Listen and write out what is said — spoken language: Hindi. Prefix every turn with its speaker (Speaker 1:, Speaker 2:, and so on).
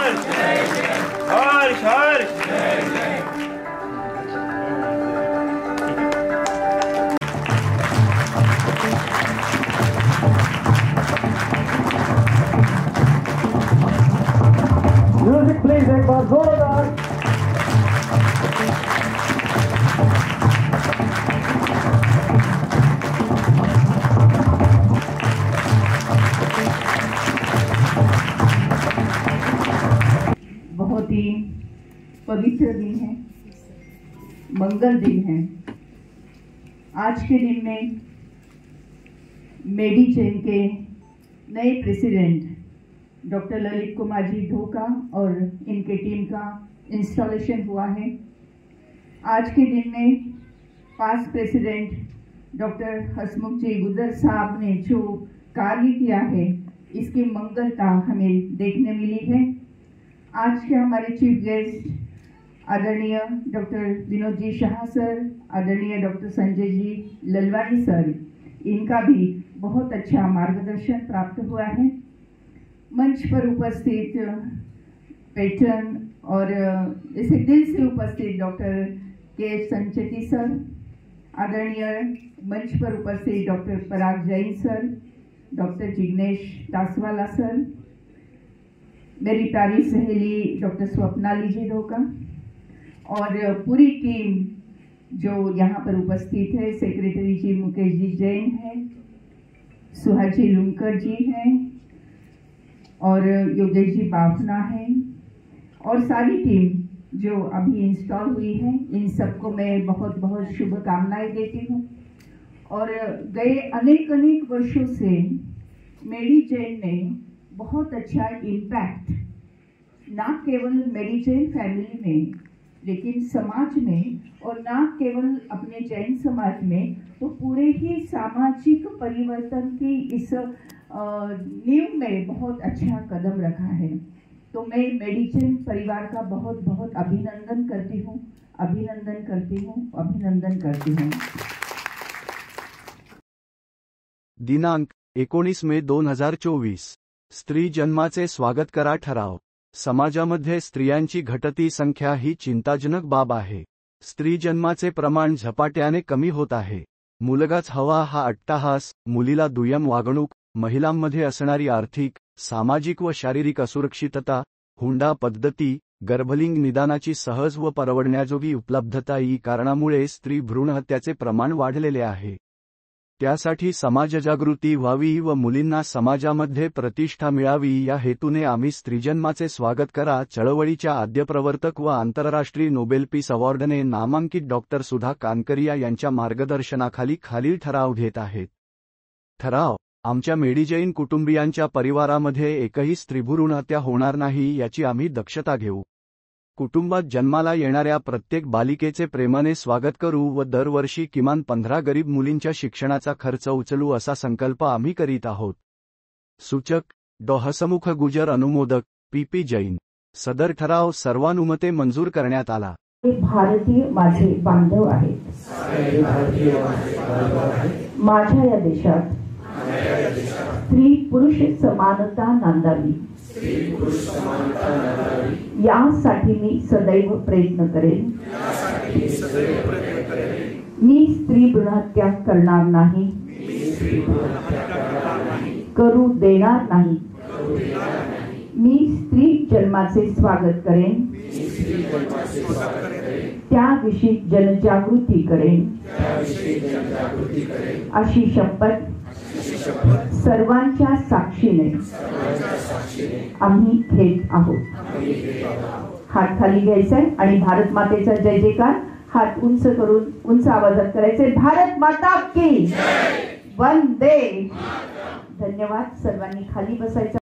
Speaker 1: Harsh Harsh.
Speaker 2: म्यूजिक प्लीज एक बार जोरदार।
Speaker 3: बहुत ही पवित्र दिन है, मंगल दिन है। आज के दिन में मेडीचेन के नए प्रेसिडेंट डॉक्टर ललित कुमार जी ढोका और इनके टीम का इंस्टॉलेशन हुआ है। आज के दिन में पास्ट प्रेसिडेंट डॉक्टर हसमुख जी गुजर साहब ने जो कार्य किया है, इसकी मंगलता हमें देखने मिली है। आज के हमारे चीफ गेस्ट आदरणीय डॉक्टर विनोद जी शाह सर, आदरणीय डॉक्टर संजय जी ललवानी सर, इनका भी बहुत अच्छा मार्गदर्शन प्राप्त हुआ है। मंच पर उपस्थित पैटर्न और इसे दिल से उपस्थित डॉक्टर के संचेती सर, आदरणीय मंच पर उपस्थित doctor Parag Jain sir, doctor Jignesh Daswala sir, मेरी प्यारी सहेली डॉक्टर स्वप्नाली जी ढोका और पूरी टीम जो यहाँ पर उपस्थित है। सेक्रेटरी जी मुकेश जी जैन है, सुहाजी लुंकर जी हैं और योगेश जी बाफना है और सारी टीम जो अभी इंस्टॉल हुई है, इन सबको मैं बहुत बहुत शुभकामनाएं देती हूँ। और गए अनेक वर्षों से मेडीचेन ने बहुत अच्छा इम्पैक्ट ना केवल मेडीचेन फैमिली में, लेकिन समाज में, और ना केवल अपने जैन समाज में, तो पूरे ही सामाजिक परिवर्तन की इस नींव में बहुत अच्छा कदम रखा है। तो मैं मेडीचेन परिवार का बहुत बहुत अभिनंदन करती हूँ, अभिनंदन करती हूँ, अभिनंदन करती हूँ।
Speaker 4: दिनांक 19 मे 2024 स्त्री जन्माचे स्वागत करा ठराव। समाजामध्ये स्त्रियांची घटती संख्या ही चिंताजनक बाब आहे। स्त्री जन्माचे प्रमाण झपाट्याने कमी होत आहे। मुलगाच हवा हा अट्टाहास, मुलीला दुय्यम वागणूक, महिलांमध्ये असणारी आर्थिक, सामाजिक व शारीरिक असुरक्षितता, हुंडा पद्धती, गर्भलिंग निदानाची सहज व परवडण्याजोगी उपलब्धता ई कारणामुळे स्त्री भ्रूणहत्याचे प्रमाण वाढलेले आहे। त्यासाठी समाजजागृती व्हावी व मुलींना समाजामध्ये प्रतिष्ठा मिळावी या हेतूने आम्ही स्त्रीजन्माचे स्वागत करा चळवळीच्या आद्यप्रवर्तक व आंतरराष्ट्रीय नोबेल पीस अवॉर्डने नामांकित डॉक्टर सुधा कानकरिया यांच्या मार्गदर्शनाखाली खालील ठराव घेत आहेत। ठराव: आमच्या मेडीचेन कुटुंबियांच्या परिवारामध्ये एकही स्त्रीभ्रूणहत्या होणार नाही याची आम्ही दक्षता घेऊ। कुटुंबात जन्माला येणाऱ्या प्रत्येक बालिकेचे प्रेमाने स्वागत करू व दरवर्षी किमान 15 गरीब मुलींच्या शिक्षणाचा खर्च उचलू असा संकल्प आम्ही करीत आहोत। सूचक: डॉ. हसमुख गुजर, अनुमोदक पी.पी. जैन। सदर ठराव सर्वानुमते मंजूर करण्यात आला।
Speaker 3: भारतीय माझे बांधव आहेत। माझ्या या देशात स्त्री पुरुष समानता नांदावी, यासाठी मी सदैव प्रयत्न करेन। मी स्त्री भ्रूणहत्या करणार नाही, करू देणार नाही। मी स्त्री जन्माचे स्वागत करेन, त्याविषयी जनजागृती करेन, अशी शपथ सर्वांच्या साक्षीने आम्ही घेत आहोत। हात खाली घ्यायचे आणि भारत मातेचा जय जयकार हात उंच करून उंच आवाजात करायचे। भारत माता की वंदे। धन्यवाद। सर्वांनी खाली बसायचं।